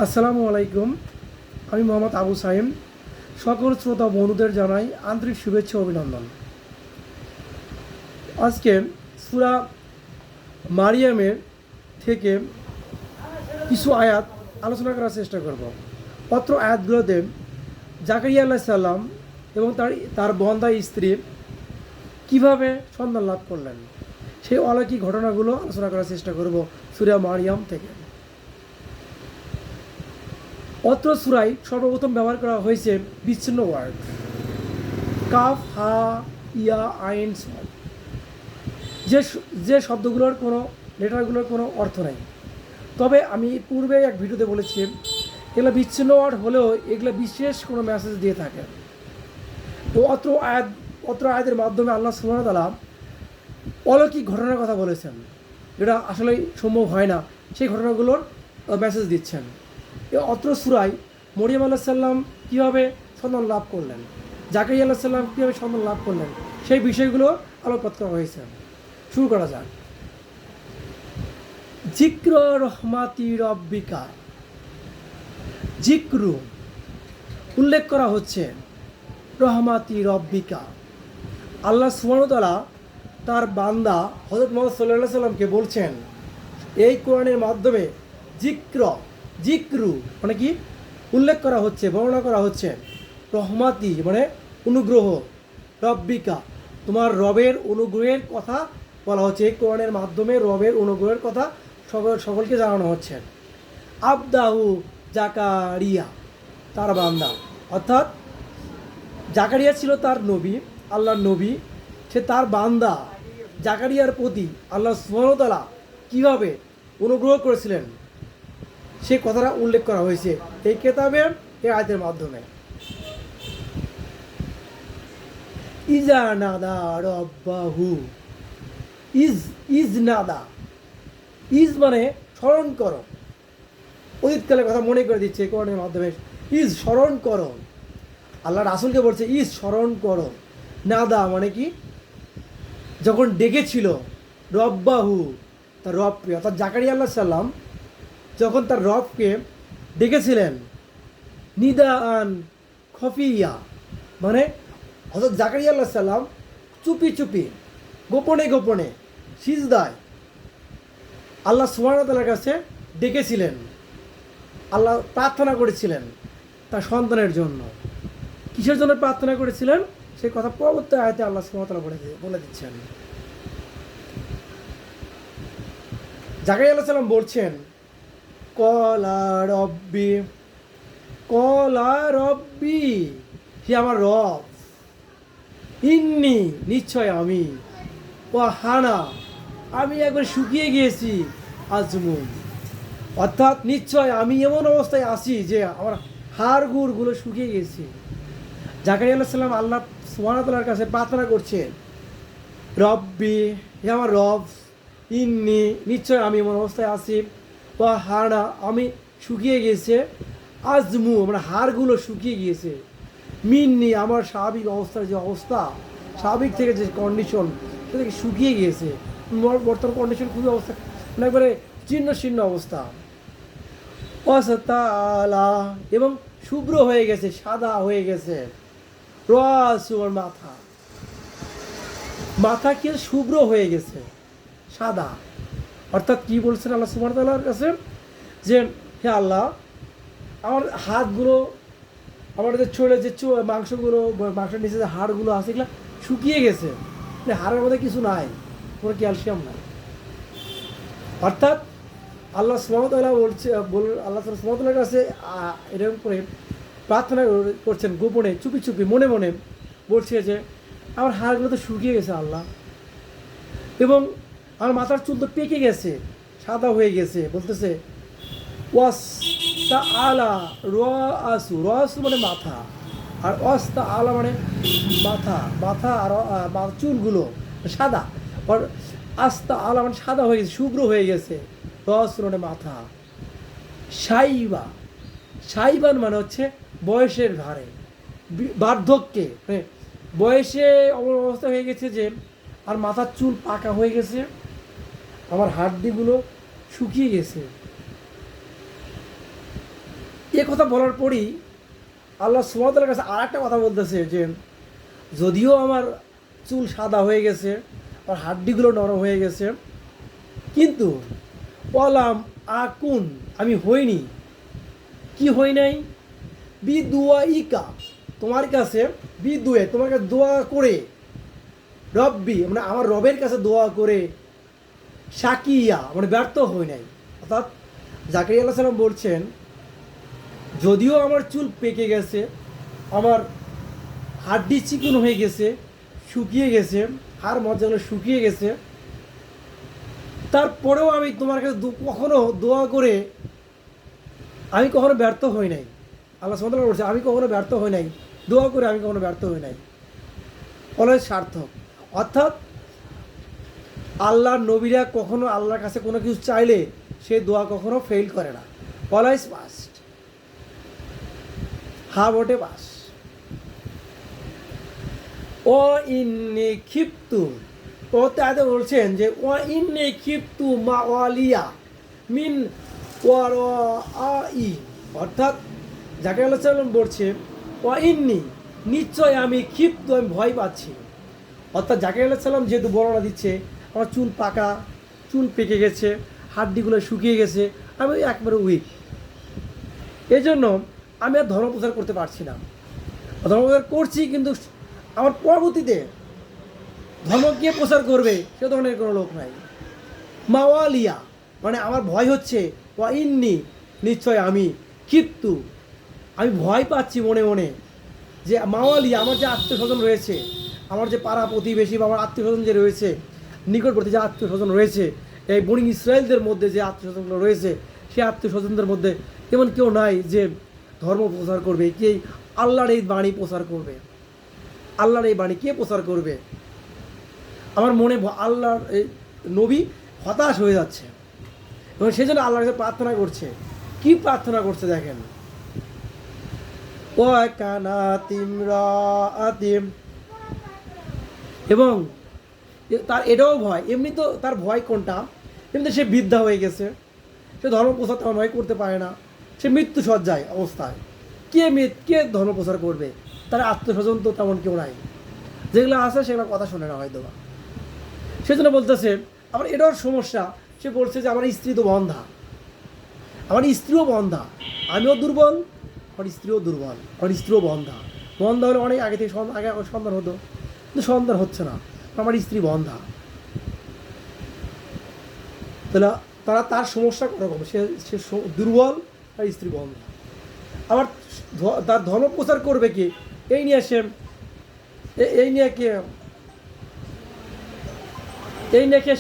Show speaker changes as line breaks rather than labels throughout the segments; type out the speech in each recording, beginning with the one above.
আসসালামু আলাইকুম। আমি মোহাম্মদ আবু সাইম। সকল শ্রোতা বন্ধুদের জানাই আন্তরিক শুভেচ্ছা ও অভিনন্দন। আজকে সূরা মারিয়ামের থেকে কিছু আয়াত আলোচনা করার চেষ্টা করব। অত্র আয়াতগুলোতে জাকারিয়া আলাইহিস সালাম এবং তার বন্দা স্ত্রী কিভাবে সন্তান লাভ করলেন সেই অলৌকিক ঘটনাগুলো আলোচনা করার চেষ্টা করব সূরা মারিয়াম থেকে। অত্র সূরায় সর্বপ্রথম ব্যবহার করা হয়েছে বিচ্ছিন্ন ওয়ার্ড কাফ, হা, ইয়া, আইন, সদ, যে শব্দগুলোর কোনো লেটারগুলোর কোনো অর্থ নেই। তবে আমি পূর্বে এক ভিডিওতে বলেছি এগুলো বিচ্ছিন্ন ওয়ার্ড হলেও এগুলো বিশেষ কোনো মেসেজ দিয়ে থাকে। তো অত্র আয়াতের মাধ্যমে আল্লাহ সুবহানাহু ওয়া তাআলা অলৌকিক ঘটনার কথা বলেছেন, যেটা আসলে সম্ভব হয় না, সেই ঘটনাগুলোর মেসেজ দিচ্ছেন। অত্র সূরায় মরিয়ম আলাইহিস সালাম কীভাবে সন্তান লাভ করলেন, জাকারিয়া আলাইহিস সালাম কীভাবে সন্তান লাভ করলেন, সেই বিষয়গুলো আলোকপাত করা হয়েছে। শুরু করা যাক। জিক্র রহমাতি রব্বিকা, জিক্রু উল্লেখ করা হচ্ছে রহমাতি রব্বিকা। আল্লাহ সুবহানাহু ওয়া তাআলা তার বান্দা হযরত মুহাম্মদ সাল্লাল্লাহু আলাইহি সাল্লামকে বলছেন এই কোরআনের মাধ্যমে জিক্রু মানে কি উল্লেখ করা হচ্ছে, বর্ণনা করা হচ্ছে রহমাতি মানে অনুগ্রহ, রব্বিকা তোমার রবের অনুগ্রহের কথা বলা হচ্ছে। এই কোরআনের মাধ্যমে রবের অনুগ্রহের কথা সকলকে জানানো হচ্ছে। আবদাহু জাকারিয়া তার বান্দা, অর্থাৎ জাকারিয়া ছিল তার নবী, আল্লাহর নবী, সে তার বান্দা জাকারিয়ার প্রতি আল্লাহ সুবহানাহু ওয়া তাআলা কীভাবে অনুগ্রহ করেছিলেন সে কথাটা উল্লেখ করা হয়েছে এই কেতাবের এই আয়াতের মাধ্যমে। ইজা নাদা রব্বাহু, ইজ নাদা, ইজ মানে স্মরণ করো, অতীতকালের কথা মনে করে দিচ্ছে কোরআনের মাধ্যমে। ইজ স্মরণ করো, আল্লাহ রাসূলকে বলছে ইজ স্মরণ করো। নাদা মানে কি যখন ডেকেছিল রব্বাহু তার রবকে, অর্থাৎ জাকারিয়া আলাইহিস সালাম যখন তার রবকে ডেকেছিলেন। নিদাআন খফিয়া মানে হযরত জাকারিয়া আলাইহিস সালাম চুপি চুপি গোপনে গোপনে সিজদায় আল্লাহ সুবহানাহু ওয়া তাআলার কাছে ডেকেছিলেন, আল্লাহ প্রার্থনা করেছিলেন তার সন্তানের জন্য। কিসের জন্য প্রার্থনা করেছিলেন সেই কথা পরবর্তী আয়াতে আল্লাহ সুবহানাহু ওয়া তাআলা বলে দিচ্ছেন। জাকারিয়া আলাইহিস সালাম বলছেন কলা রব্বি, হে আমার রব, ইন্নি নিশ্চয় আমি, ও হানা আমি একবার শুকিয়ে গিয়েছি, আজমুন অর্থাৎ নিশ্চয় আমি এমন অবস্থায় আছি যে আমার হাড়গুড়গুলো শুকিয়ে গেছে। জাকারিয়া আলাইহিস সালাম আল্লাহ সুবহানাহু ওয়া তাআলার কাছে প্রার্থনা করছেন রব্বি, হে আমার রব, ইন্নি নিশ্চয় আমি এমন অবস্থায় আছি, বা হাড়া আমি শুকিয়ে গিয়েছে, আজমু আমার হাড়গুলো শুকিয়ে গিয়েছে, মিন্নি আমার স্বাভাবিক অবস্থার যে অবস্থা, স্বাভাবিক থেকে যে কন্ডিশন সেটা থেকে শুকিয়ে গিয়েছে। বর্তমান কন্ডিশন খুবই অবস্থা মানে একবারে ছিন্ন ছিন্ন অবস্থা। অসতালা এবং শুভ্র হয়ে গেছে, সাদা হয়ে গেছে। রাসু মাথা, মাথা কি শুভ্র হয়ে গেছে, সাদা। অর্থাৎ কি বলছেন আল্লাহ সুবহানাহু ওয়া তাআলার কাছে যে হে আল্লাহ আমার হাতগুলো, আমাদের শরীরে যে মাংসগুলো, মাংসের নিচে যে হাড়গুলো আছে এগুলো শুকিয়ে গেছে, হাড়ের মধ্যে কিছু নাই, কোনো ক্যালসিয়াম নাই। অর্থাৎ আল্লাহ সুবহানাহু ওয়া তাআলা আল্লাহ সুবহানাহু ওয়া তাআলার কাছে এরকম করে প্রার্থনা করছেন গোপনে চুপি চুপি মনে মনে, বলছে যে আমার হাড়গুলো তো শুকিয়ে গেছে আল্লাহ, এবং আমার মাথার চুল তো পেকে গেছে, সাদা হয়ে গেছে। বলতেছে ওয়াস্তা আলা রাসু, রাসু মানে মাথা, আর ওয়াস্তা আলা মানে মাথা আর চুলগুলো সাদা, আর আস্তা আলা মানে সাদা হয়ে গেছে, শুভ্র হয়ে গেছে। রাসু মানে মাথা। সাইবান মানে হচ্ছে বয়সের ভারে, বার্ধক্যে, মানে বয়সে অবস্থা হয়ে গেছে যে আর মাথার চুল পাকা হয়ে গেছে, আমার হাড্ডিগুলো শুকিয়ে গেছে। এ কথা বলার পরই আল্লাহ সুবহানাহু ওয়া তাআলার কাছে আর একটা কথা বলতেছে যে যদিও আমার চুল সাদা হয়ে গেছে আর হাড্ডিগুলো নরম হয়ে গেছে, কিন্তু ওয়ালাম আকুন, আমি হইনি, কি হই নাই, বি দুয়া ইকা, তোমার কাছে, বি দুয়ে, তোমার কাছে দোয়া করে, রব্বি মানে আমার রবের কাছে দোয়া করে, শাকিয়া মানে ব্যর্থ হই নাই। অর্থাৎ জাকারিয়া আলাইহিস সালাম বলছেন যদিও আমার চুল পেকে গেছে, আমার হাড্ডি চিকন হয়ে গেছে, শুকিয়ে গেছে, হাড় মজ্জাগুলো শুকিয়ে গেছে, তারপরেও আমি তোমার কাছে কখনো দোয়া করে আমি কখনো ব্যর্থ হই নাই। আল্লাহ সুবহানাহু ওয়া তাআলা বলছে আমি কখনো ব্যর্থ হই নাই, দোয়া করে আমি কখনো ব্যর্থ হই নাই, অলওয়েজ সার্থক। অর্থাৎ আল্লাহর নবীরা কখনো আল্লাহর কাছে কোনো কিছু চাইলে সে দোয়া কখনো ফেল করে না, অলওয়েজ পাস্ট, হা ভোটে পাস। ও ইন্নি খিপ্তু, ও তাতে বলছেন যে ও ইন্নি খিপ্তু মা ওয়ালিয়া মিন ওয়ারাই, অর্থাৎ জাকারিয়া আলাইহিস সালাম বলছে ও ইন্নি, নিশ্চয় আমি ক্ষিপ্ত, আমি ভয় পাচ্ছি। অর্থাৎ জাকারিয়া আলাইহিস সালাম যেহেতু বর্ণনা দিচ্ছে আমার চুল পাকা, চুল পেকে গেছে, হাড্ডিগুলো শুকিয়ে গেছে, আমি একবারে উইক, এই জন্য আমি আর ধর্ম প্রচার করতে পারছি না। ধর্ম প্রচার করছি কিন্তু আমার পরবর্তীতে ধর্ম কে প্রচার করবে সে ধরনের কোনো লোক নাই। মাওয়ালিয়া মানে আমার ভয় হচ্ছে, ওয়া ইন্নি, নিশ্চয় আমি, ক্ষিপ্তু, আমি ভয় পাচ্ছি মনে মনে যে মাওয়ালিয়া আমার যে আত্মীয় স্বজন রয়েছে, আমার যে পাড়া প্রতিবেশী বা আমার আত্মীয় স্বজন যে রয়েছে, নিকটবর্তী যে আত্মীয় স্বজন রয়েছে, এই বনি ইসরায়েলদের মধ্যে যে আত্মীয় স্বজনগুলো রয়েছে, সেই আত্মীয় স্বজনদের মধ্যে এমন কেউ নাই যে ধর্ম প্রচার করবে, কে আল্লাহর এই বাণী প্রচার করবে, আল্লাহর এই বাণী কে প্রচার করবে। আমার মনে আল্লাহর এই নবী হতাশ হয়ে যাচ্ছে এবং সেই জন্য আল্লাহর কাছে প্রার্থনা করছে। কি প্রার্থনা করছে দেখেন, ও কানাতিম রাতিম, এবং তার এটাও ভয়, এমনি তো তার ভয় কোনটা, এমনি সে বৃদ্ধা হয়ে গেছে, সে ধর্ম প্রচার তেমন ভয় করতে পারে না, সে মৃত্যু সজ্জায় অবস্থায়, কে ধর্ম প্রচার করবে, তার আত্মীয় স্বজন তো তেমন কেউ নাই, যেগুলো আছে সেগুলো কথা শোনে না হয়তো। সেজন্য বলতেছে আবার এটাও সমস্যা, সে বলছে যে আমার স্ত্রী তো বন্ধা, আমার স্ত্রীও বন্ধা, আমিও দুর্বল, আমার স্ত্রীও দুর্বল, আমার স্ত্রীও বন্ধা, বন্ধা হলে অনেক আগে থেকে আগে সন্তান হতো, কিন্তু সন্তান হচ্ছে না, আমার স্ত্রী বন্ধা। তাহলে তার সমস্যা কীরকম, সে দুর্বল আর স্ত্রী বন্ধা, আবার তার ধর্ম প্রচার করবে কি, এই নিয়ে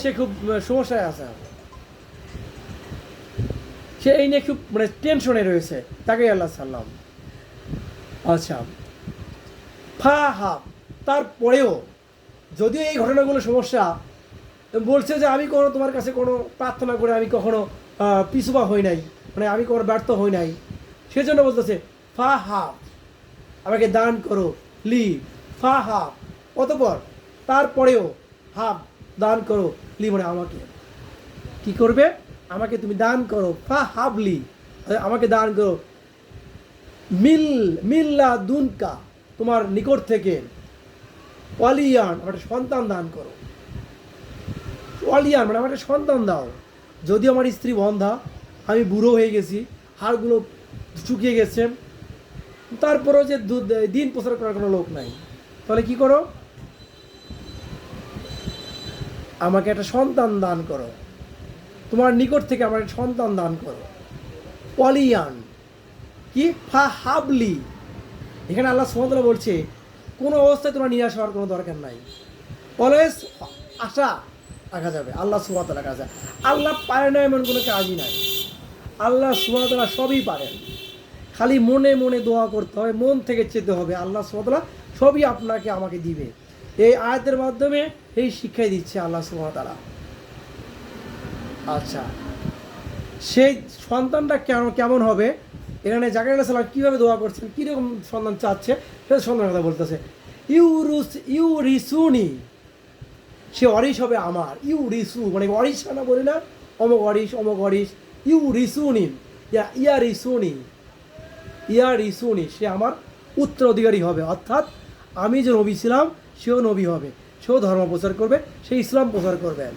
সে খুব সমস্যায় আছে, সে এই নিয়ে খুব মানে টেনশনে রয়েছে জাকারিয়া আলাইহিস সালাম। আচ্ছা, তারপরেও যদিও এই ঘটনাগুলো সমস্যা, বলছে যে আমি কোনো তোমার কাছে কোনো প্রার্থনা করে আমি কখনো পিছুপা হই নাই, মানে আমি কোনো ব্যর্থ হই নাই, সেজন্য বলতেছে আমাকে দান করো, লি অতঃপর তারপরেও দান করো, লি মানে আমাকে, কি করবে, আমাকে তুমি দান করো, হাবলি আমাকে দান করো, মিল্লা দুনকা তোমার নিকট থেকে, ওয়ালিয়ান আমার সন্তান দান করো, ওয়ালিয়ান মানে আমাকে সন্তান দাও। যদিও আমার স্ত্রী বন্ধা, আমি বুড়ো হয়ে গেছি, হাড়গুলো শুকিয়ে গেছে, তারপরেও যে দিন প্রচার করার কোনো লোক নাই, তাহলে কি করো, আমাকে একটা সন্তান দান করো, তোমার নিকট থেকে আমার একটা সন্তান দান করো, ওয়ালিয়ান কি হাবলি। এখানে আল্লাহ সুবহানাহু ওয়া তাআলা বলছে কোনো অবস্থায় তোমার নিরাশ হওয়ার কোনো দরকার নাই, অলওয়েজ আশা রাখা যাবে আল্লাহ সুবহানাহু ওয়া তাআলার কাছে। আল্লাহ পারে না এমন কোনো কাজই নাই, আল্লাহ সুবহানাহু ওয়া তাআলা সবই পারেন, খালি মনে মনে দোয়া করতে হবে, মন থেকে চেতে হবে, আল্লাহ সুবহানাহু ওয়া তাআলা সবই আপনাকে আমাকে দিবে। এই আয়াতের মাধ্যমে এই শিক্ষাই দিচ্ছে আল্লাহ সুবহানাহু ওয়া তাআলা। আচ্ছা, সেই সন্তানটা কেমন হবে, এখানে জাকারিয়া আলাইহিস সালাম কীভাবে দোয়া করছেন, কীরকম সন্তান চাচ্ছে সেটা সন্তানের কথা বলতেছে। ইউরিসুনি, সে অরিস হবে আমার, ইউরিসু মানে অরিস না বলি না, অমক অরিস, ইউরিসুনি, ইয়া রিসুনি ইয়া রিসুনি, সে আমার উত্তরাধিকারী হবে, অর্থাৎ আমি যে নবী ছিলাম সেও নবী হবে, সেও ধর্ম প্রচার করবে, সে ইসলাম প্রচার করবেন।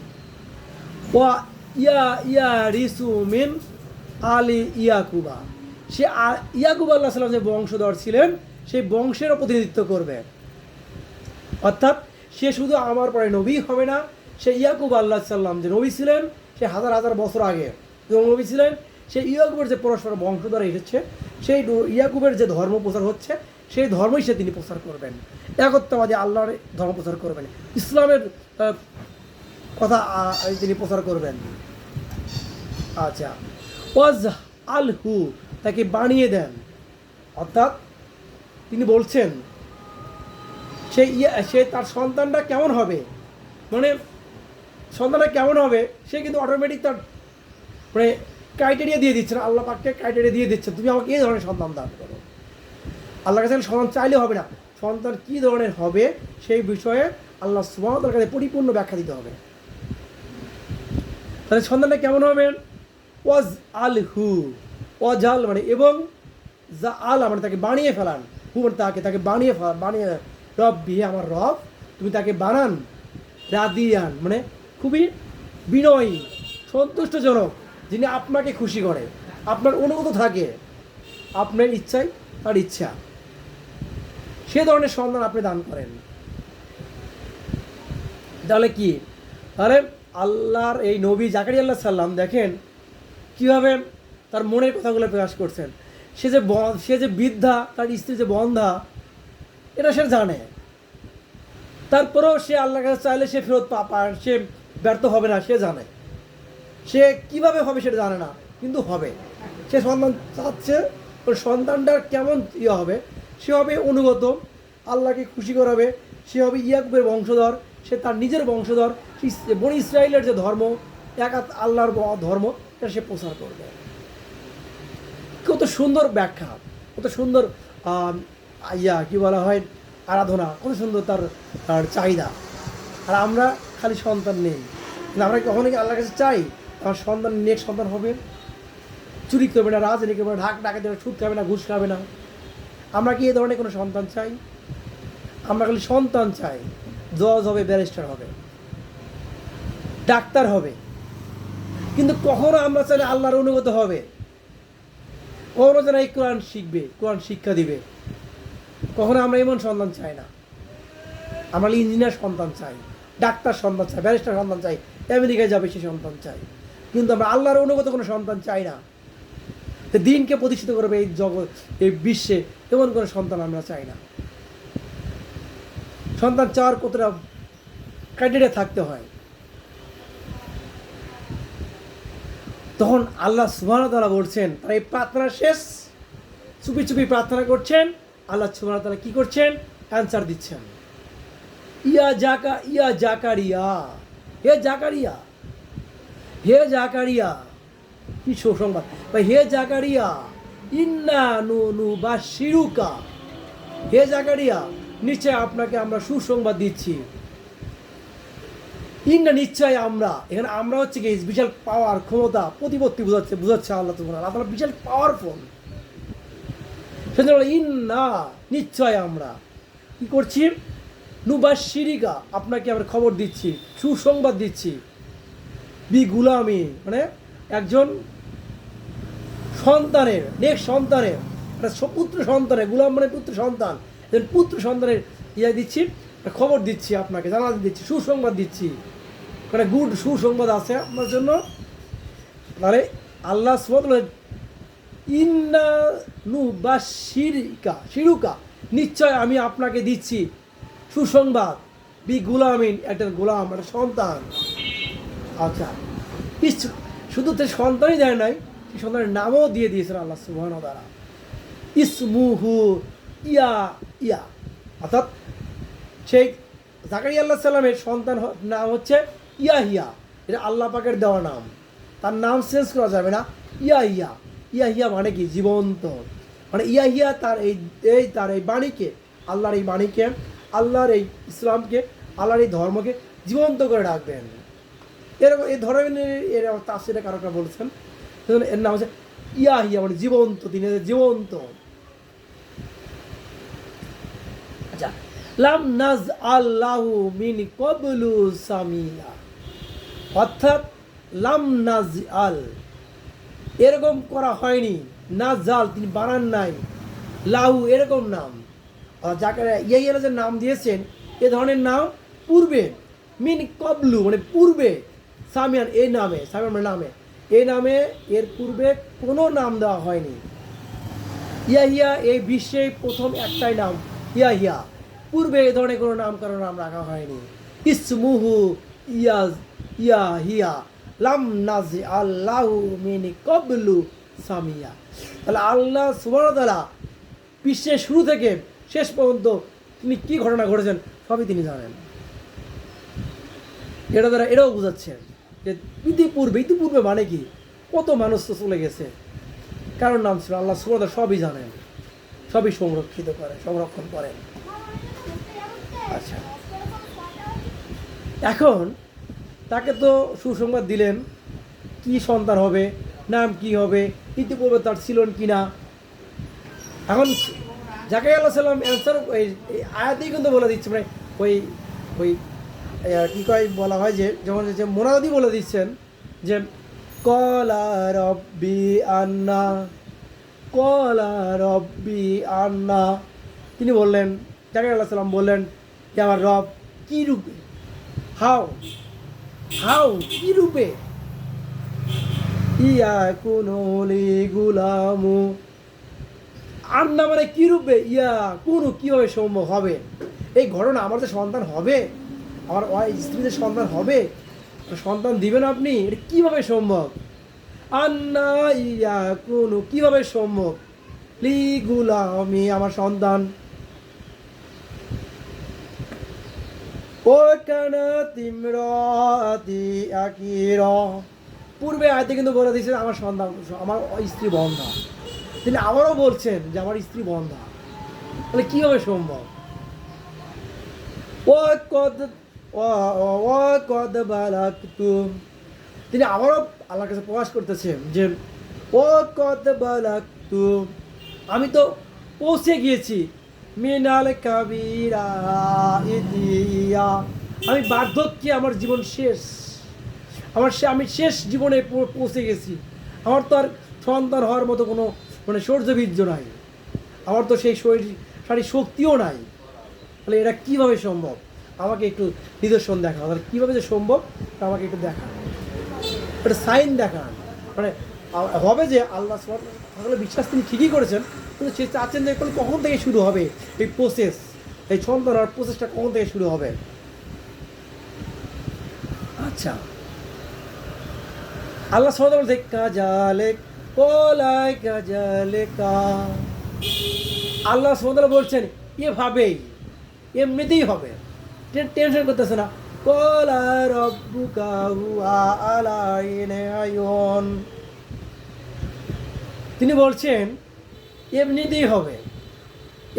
ওয়া ইয়া ইয়া রিসু মিন আলী ইয়াকুবা, সে ইয়াকুব আল্লাহ সাল্লাম যে বংশধর ছিলেন সেই বংশেরও প্রতিনিধিত্ব করবে, অর্থাৎ সে শুধু আমার পরে নবী হবে না, সে ইয়াকুব আল্লাহ সাল্লাম যে নবী ছিলেন সে হাজার হাজার বছর আগে নবী ছিলেন, সেই ইয়াকুবের যে পরস্পর বংশধর এসেছে সেই ইয়াকুবের যে ধর্ম প্রচার হচ্ছে সেই ধর্মই সে তিনি প্রচার করবেন, একত্ববাদী আল্লাহর ধর্ম প্রচার করবেন, ইসলামের কথা তিনি প্রচার করবেন। আচ্ছা, ওয়াজ আলহু, তাকে বানিয়ে দেন, অর্থাৎ তিনি বলছেন সে তার সন্তানটা কেমন হবে, মানে সন্তানটা কেমন হবে সে কিন্তু অটোমেটিক তার মানে ক্রাইটেরিয়া দিয়ে দিচ্ছেন, আল্লাহ পাককে ক্রাইটেরিয়া দিয়ে দিচ্ছেন, তুমি আমাকে এই ধরনের সন্তান দান করো। আল্লাহর কাছে সন্তান চাইলে হবে না, সন্তান কী ধরনের হবে সেই বিষয়ে আল্লাহ সুবহানাহু ওয়া তাআলার কাছে পরিপূর্ণ ব্যাখ্যা দিতে হবে। তাহলে সন্তানটা কেমন হবে, ওয়াজ আলহু, ওয়াজাল মানে এবং, যা আল মানে তাকে বানিয়ে ফেলান, হু মানে তাকে বানিয়ে রব্বি আমার রব, তুমি তাকে বানান, রাদিয়ান মানে খুবই বিনয়ী সন্তুষ্টজনক, যিনি আপনাকে খুশি করে, আপনার অনুগত থাকে, আপনার ইচ্ছাই তার ইচ্ছা, সে ধরনের সন্তান আপনি দান করেন। তাহলে কি, তাহলে আল্লাহর এই নবী জাকারিয়া আলাইহিস সালাম দেখেন কীভাবে তার মনের কথাগুলো প্রকাশ করছেন, সে যে বৃদ্ধা, তার স্ত্রী যে বন্ধা, এটা সে জানে, তারপরেও সে আল্লাহর কাছে চাইলে সে ফেরত পায়, সে ব্যর্থ হবে না সে জানে, সে কিভাবে হবে সেটা জানে না, কিন্তু হবে, সে সন্তান চাচ্ছে, ওর সন্তানটার কেমন হবে, সে হবে অনুগত, আল্লাহকে খুশি করাবে, সে হবে ইয়াকুবের বংশধর, সে তার নিজের বংশধর, বনি ইসরায়েলের যে ধর্ম, এক আল্লাহর ধর্ম, এটা সে প্রচার করবে। কত সুন্দর ব্যাখ্যা, কত সুন্দর কি বলা হয় আরাধনা, কত সুন্দর তার চাহিদা। আর আমরা খালি সন্তান নেই, আমরা কখনো কি আল্লাহর কাছে চাই আমার সন্তান নেক্সট সন্তান হবে, চুরি করবে না, রাজনীতি করবে না, ডাকাতি দেবে, সুদ খাবে না, ঘুষ খাবে না, আমরা কি এই ধরনের কোনো সন্তান চাই? আমরা খালি সন্তান চাই জজ হবে, ব্যারিস্টার হবে, ডাক্তার হবে, কিন্তু কখনো আমরা চাই আল্লাহর অনুগত হবে, কখনো যেন এই কোরআন শিখবে, কোরআন শিক্ষা দিবে, কখনো আমরা এমন সন্তান চাই না। আমরা ইঞ্জিনিয়ার সন্তান চাই, ডাক্তার সন্তান চাই, ব্যারিস্টার সন্তান চাই, আমেরিকায় যাবে সে সন্তান চাই, কিন্তু আমরা আল্লাহর অনুগত কোনো সন্তান চাই না, দিনকে প্রতিষ্ঠিত করবে এই জগৎ, এই বিশ্বে, এমন কোনো সন্তান আমরা চাই না। সন্তান চাওয়ার কতটা ক্রাইটেরিয়া থাকতে হয়, তখন আল্লাহ সুবহানাহু ওয়া তাআলা বলছেন, তারা এই প্রার্থনা শেষ, চুপি চুপি প্রার্থনা করছেন, আল্লাহ সুবহানাহু ওয়া তাআলা কী করছেন, অ্যান্সার দিচ্ছেন, ইয়া জাকারিয়া, হে জাকারিয়া, হে জাকারিয়া, কি সুসংবাদ ভাই, হে জাকারিয়া ইন্না নুবাশশিরুকা, হে জাকারিয়া নিশ্চয় আপনাকে আমরা সুসংবাদ দিচ্ছি, ইন্না নিশ্চয় আমরা, এখানে আমরা হচ্ছে কি বিশাল পাওয়ার, ক্ষমতা, প্রতিপত্তি বুঝাচ্ছে আল্লাহ তাআলা বিশাল পাওয়ারফুল, সেজন্য ইন্না নিশ্চয় আমরা কি করছি, নুবাশশিরিকা আপনাকে আমরা খবর দিচ্ছি, সুসংবাদ দিচ্ছি, বি গুলামি মানে একজন সন্তানের, নেক্সট সন্তানের, একটা পুত্র সন্তানের, গুলাম মানে পুত্র সন্তান, পুত্র সন্তানের ইয়া দিচ্ছি, খবর দিচ্ছি, আপনাকে জানা দিচ্ছি, সুসংবাদ দিচ্ছি, মানে গুড সুসংবাদ আছে আপনার জন্য। তাহলে আল্লাহ সুবহানাহু ইন্না নুবাশশিরিকা শিরুকা, নিশ্চয় আমি আপনাকে দিচ্ছি সুসংবাদ, বি গুলামিন একটা গোলাম, একটা সন্তান। আচ্ছা, শুধু তো সন্তানই দেয় নাই, সেই সন্তানের নামও দিয়ে দিয়েছেন আল্লাহ সুবহানাহু ওয়া তাআলা, ইসমুহু ইয়া, অর্থাৎ সেই জাকারিয়া আলাইহিস সালামের সন্তান নাম হচ্ছে ইয়াহিয়া, এটা আল্লাহ পাকের দেওয়া নাম, তার নাম চেঞ্জ করা যাবে না। ইয়াহিয়া মানে কি, জীবন্ত, মানে ইয়াহিয়া তার এই বাণীকে, আল্লাহর এই বাণীকে, আল্লাহর এই ইসলামকে, আল্লাহর এই ধর্মকে জীবন্ত করে রাখবেন, এরকম এই ধরনের এর তাফসীরে কারকরা বলছেন, এর নাম হচ্ছে ইয়াহিয়া মানে জীবন্ত, তিনি জীবন্ত, আচ্ছা, লাম নাজ আল্লাহু মিন কবলু সামিয়া, অর্থাৎ লাম নাজ আল, এরকম করা হয়নি, নাজাল তিনি বানান নাই, লাহু এরকম নাম, যাকে ইয়াইয়ারা যে নাম দিয়েছেন এ ধরনের নাম পূর্বে, মিন কবলু মানে পূর্বে, সামিয়ান এই নামে, সামিয়ান মানে নামে, এই নামে এর পূর্বে কোনো নাম দেওয়া হয়নি। ইয়াহিয়া এই বিশ্বে প্রথম একটাই নাম ইয়াহিয়া, পূর্বে এই ধরনের কোনো নামকরণ নাম রাখা হয়নি। ইসমুহু ইয়াজ ইয়াহিয়া লাম নাজি আল্লাহু মিন কবলু সামিয়া। তাহলে আল্লাহ সুবহানাহু ওয়া তাআলা বিশ্বের শুরু থেকে শেষ পর্যন্ত তিনি কী ঘটনা ঘটেছেন সবই তিনি জানেন। এটা দ্বারা এটাও বোঝাচ্ছেন যে ইতিপূর্বে মানে কি, কত মানুষ তো চলে গেছে, কারোর নাম ছিল আল্লাহ সুবহানাহু ওয়া তাআলা সবই জানেন, সবই সংরক্ষণ করেন। আচ্ছা, এখন তাকে তো সুসংবাদ দিলেন কি সন্তান হবে, নাম কি হবে, ইতিপূর্বে তার ছিলেন কি না। এখন জাকারিয়া আলাইহিস সালাম অ্যান্সার এই আয়াতেই কিন্তু বলে দিচ্ছে, মানে ওই ওই কী কয় বলা হয় যে যেমন যে মোনাদি বলে দিচ্ছেন যে কলা রব্বি আন্না, কলা রব্বি আন্না, তিনি বললেন, জাকারিয়া আলাইহিস সালাম বললেন যে আমার রব কী রূপে, হাউ কী রূপে, ইয়া কুনুলি গুলামু, আন্না মানে কী রূপে, ইয়া কোন কীভাবে সম্ভব হবে এই ঘটনা, আমার যে সন্তান হবে, আমার স্ত্রীদের সন্তান হবে, সন্তান দিবেন আপনি, এটা কীভাবে সম্ভব, আন্না ইয়া কোন কীভাবে সম্ভব, লি গুলামি আমার সন্তান, ও কানাত ইমরাতি আকিরা, পূর্বে আয়তে কিন্তু বলে দিয়েছেন আমার সন্তান, আমার স্ত্রী বন্ধা, তিনি আবারও বলছেন যে আমার স্ত্রী বন্ধা, তাহলে কীভাবে সম্ভব, ও কদ বালাকতু, তিনি আবারও আল্লাহর কাছে প্রকাশ করতেছেন যে ও কদ বালাকতু, আমি তো পৌঁছে গিয়েছি, মিনাল কাবিরা ইতিয়া, আমি বার্ধক্যে আমার জীবন শেষ, আমি শেষ জীবনে পৌঁছে গেছি, আমার তো আর সন্তান হওয়ার মতো কোনো মানে শৌর্যবীর্য নাই, আমার তো সেই শারীরিক শক্তিও নাই, তাহলে এটা কীভাবে সম্ভব, আমাকে একটু নিদর্শন দেখান, তাহলে কীভাবে যে সম্ভব আমাকে একটু দেখান, একটা সাইন দেখান, মানে হবে যে আল্লাহ আসলে বিশ্বাস তিনি ঠিকই করেছেন, কিন্তু সে চাচ্ছেন যে কখন থেকে শুরু হবে এই প্রসেস, এই সন্তান হওয়ার প্রসেসটা কখন থেকে শুরু হবে। আচ্ছা, আল্লাহ সুবহানাহু ওয়া তাআলা বলতে কাজালেক কলাই কাজালেকা, আল্লাহ সুবহানাহু ওয়া তাআলা বলছেন এভাবেই, এমনিতেই হবে, টেনশন করতেছে না, কলা রব্বুকা হুয়া আলাইনা আয়ুন, তিনি বলছেন এমনিতেই হবে,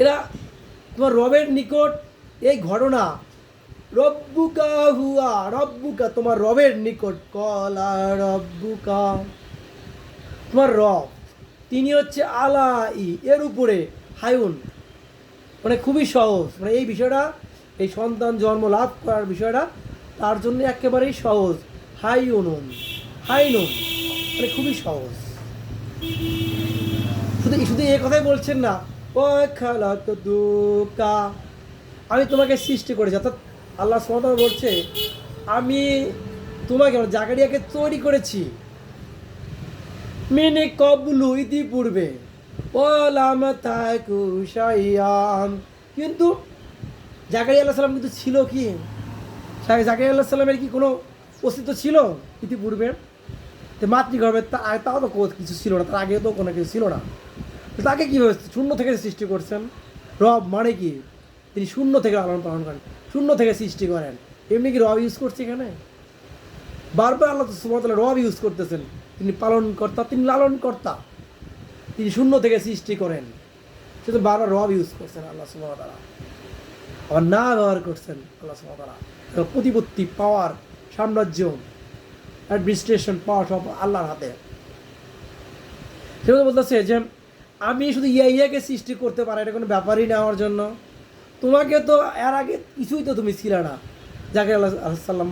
এরা তোমার রবের নিকট এই ঘটনা, রব্বুকা হুয়া, রব্বুকা তোমার রবের নিকট, কলা রব্বুকা তোমার রব, তিনি হচ্ছে আলাই এর উপরে, হায়ুন মানে খুবই সহজ, মানে এই বিষয়টা, এই সন্তান জন্ম লাভ করার বিষয়টা তার জন্য একেবারেই সহজ, হাইনুন মানে খুবই সহজ। শুধু এই কথাই বলছেন না, ও খালাকতুকা, আমি তোমাকে সৃষ্টি করেছি, অর্থাৎ আল্লাহ সুবহানাহু ওয়া তাআলা বলছে আমি তোমাকে জাকারিয়াকে তৈরি করেছি, মিনে কবলু ইতিপূর্বে, ও লাম তাকু শাইয়ান, কিন্তু জাকারিয়া আলাইহিস সালাম কিন্তু ছিল কি, জাকারিয়া আলাইহিস সালামের কি কোনো অস্তিত্ব ছিল ইতিপূর্বে, মাতৃগর্ভে তাও তো কিছু ছিল না, তার আগে তো কোনো কিছু ছিল না, তাকে কীভাবে শূন্য থেকে সৃষ্টি করছেন, রব মানে কি তিনি শূন্য থেকে লালন পালন করেন, শূন্য থেকে সৃষ্টি করেন, এমনি কি রব ইউজ করছে এখানে, বারবার আল্লাহ সুবহানাহু ওয়া তাআলা রব ইউজ করতেছেন, তিনি পালনকর্তা, তিনি লালনকর্তা, তিনি শূন্য থেকে সৃষ্টি করেন, সে তো বারবার রব ইউজ করছেন আল্লাহ সুবহানাহু ওয়া তাআলা, আবার না ব্যবহার করছেন আল্লাহ সুবহানাহু ওয়া তাআলা, প্রতিপত্তি, পাওয়ার, সাম্রাজ্য, অ্যাডমিনিস্ট্রেশন পাওয়ার সব আল্লাহর হাতে। সেগুলো বলতেছে যে আমি শুধু ইয়াকে সৃষ্টি করতে পারি, এটা কোনো ব্যাপারই না আমার জন্য, তোমাকে তো এর আগে কিছুই তো তুমি ছিলে না। জাকির আল্লাহ সাল্লাম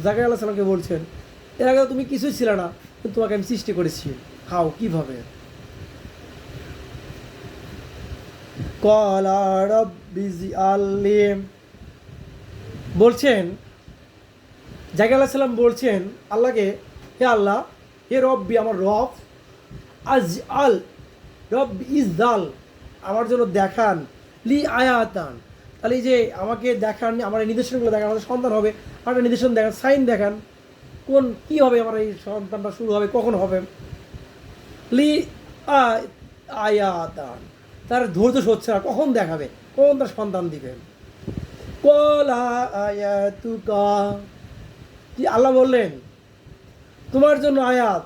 জাকির আল্লাহ সাল্লামকে বলছেন এর আগে তো তুমি কিছুই ছিলে না, কিন্তু তোমাকে আমি সৃষ্টি করেছি। হাও, কিভাবে? কলা রব্বিজি আল্লিম, বলছেন জাকির আল্লাহ সাল্লাম বলছেন আল্লাহকে, হে আল্লাহ, হে রব্বি, আমার রব, আজ আল রব ইজাল, আমার জন্য দেখান, লি আয়াতান, তাহলে এই যে আমাকে দেখান, আমার এই নিদর্শনগুলো দেখান, আমাদের সন্তান হবে, আমার একটা নিদর্শন দেখান, সাইন দেখান, কোন কী হবে, আমার এই সন্তানটা শুরু হবে, কখন হবে। লি আয়াতান, তার ধৈর্য হচ্ছে না, কখন দেখাবে, কখন তার সন্তান দিবে। কলা আয়াতুকা, কি আল্লাহ বললেন তোমার জন্য আয়াত,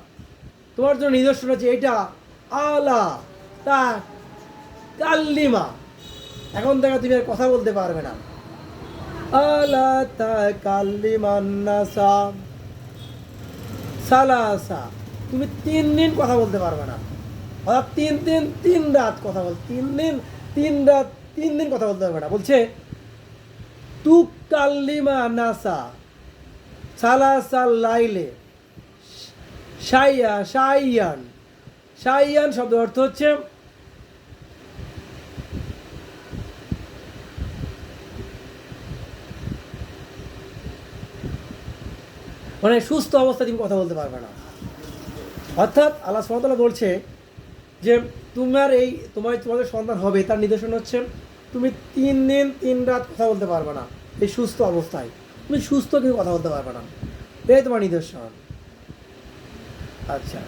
তোমার জন্য নিদর্শন আছে এটা, আলা তা কাল্লিমা, এখন থেকে তুমি আর কথা বলতে পারবে না। আলা তা কাল্লিমান্নাসা সালাসা, তুমি 3 দিন কথা বলতে পারবে না, অর্থাৎ 3 রাত কথা বল, 3 দিন কথা বলতে পারবে না। বলছে তু কাল্লিমা নাসা সালাসাল লাইলে, শাইয়ান, শাইয়ান শব্দ অর্থ হচ্ছে মানে সুস্থ অবস্থায় তুমি কথা বলতে পারবে না। অর্থাৎ আল্লাহ সুবহানাহু ওয়া তাআলা বলছে যে তোমাদের সন্তান হবে, তার নিদর্শন হচ্ছে তুমি 3 দিন 3 রাত কথা বলতে পারবে না এই সুস্থ অবস্থায়, তুমি সুস্থ কিন্তু কথা বলতে পারবে না, এই তোমার নিদর্শন। আচ্ছা,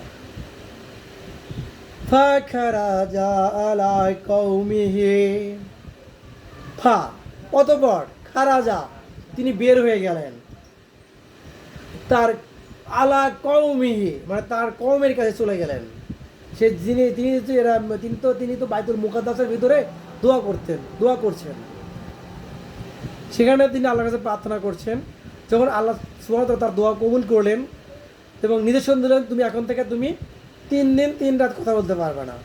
ফাখারাজা আলা কওমিহি, অতঃপর খারাজা, তিনি বের হয়ে গেলেন, তার আলা কওমিহি মানে তার কওমের কাছে চলে গেলেন। সে তিনি তো বাইতুল মুকাদ্দাসের ভিতরে দোয়া করছেন, সেখানে তিনি আল্লাহর কাছে প্রার্থনা করছেন। যখন আল্লাহ সুবহানাহু ওয়া তাআলা তার দোয়া কবুল করলেন এবং নির্দেশন দিলেন তুমি এখন থেকে 3 দিন 3 রাত কথা বলতে পারবে না,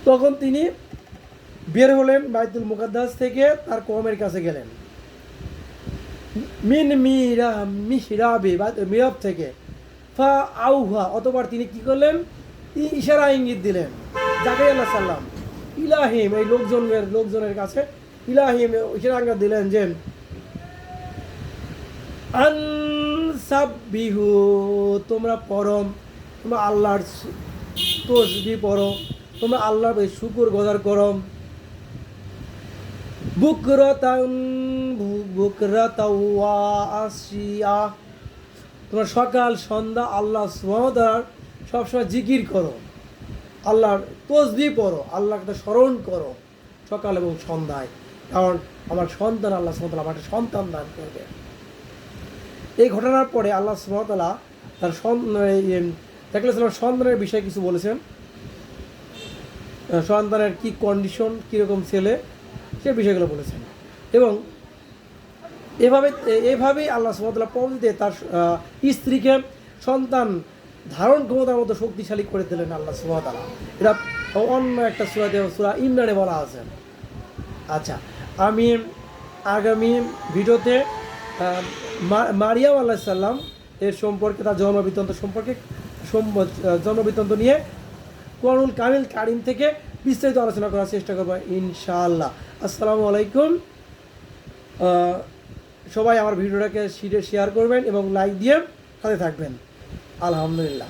তখন তিনি বের হলেন বাইতুল মুকাদ্দাস থেকে, তার কওমের কাছে গেলেন। মিহরাবে মিহরাব থেকে, ফা আউহা, অতবার তিনি কি করলেন, ইশারা ইঙ্গিত দিলেন জাকারিয়া আলাইহিস সালাম ইলাহিম, এই লোকজনের কাছে ইলাহিম ইশারা ইঙ্গিত দিলেন যে আনসাবিহু, তোমরা পরম, তোমরা আল্লাহর তসবিহ পড়ো, তোমরা আল্লাহর শুকর গুজার করো। বুকরাতাও ওয়া আসিয়া, তোমরা সকাল সন্ধ্যা আল্লাহ সুবহানাহু ওয়া তাআলার সবসময় জিকির করো, আল্লাহর তসবিহ পড়ো, আল্লাহকে স্মরণ করো সকাল এবং সন্ধ্যায়, কারণ আমার সন্তান আল্লাহ সুবহানাহু ওয়া তাআলা আমাকে সন্তান দান করবে। এই ঘটনার পরে আল্লাহ সুবহানাহু ওয়া তাআলা তার সন্তানের বিষয়ে কিছু বলেছেন, সন্তানের কি কন্ডিশন, কীরকম ছেলে, সে বিষয়গুলো বলেছেন। এবং এভাবেই আল্লাহ সুবহানাহু ওয়া তাআলা পরবর্তীতে তার স্ত্রীকে সন্তান ধারণ ক্ষমতার মতো শক্তিশালী করে দিলেন আল্লাহ সুবহানাহু ওয়া তাআলা। এটা অন্য একটা সূরা ইমরানে বলা আছে। আচ্ছা, আমি আগামী ভিডিওতে মারিয়াম আলাইহিস সালাম এর সম্পর্কে, তার জন্মবৃত্তান্ত নিয়ে কোরআনুল কারিম থেকে বিস্তারিত আলোচনা করার চেষ্টা করবো ইনশাআল্লাহ। আসসালামু আলাইকুম। সবাই আমার ভিডিওটাকে শেয়ার করবেন এবং লাইক দিয়ে সাথে থাকবেন। আলহামদুলিল্লাহ।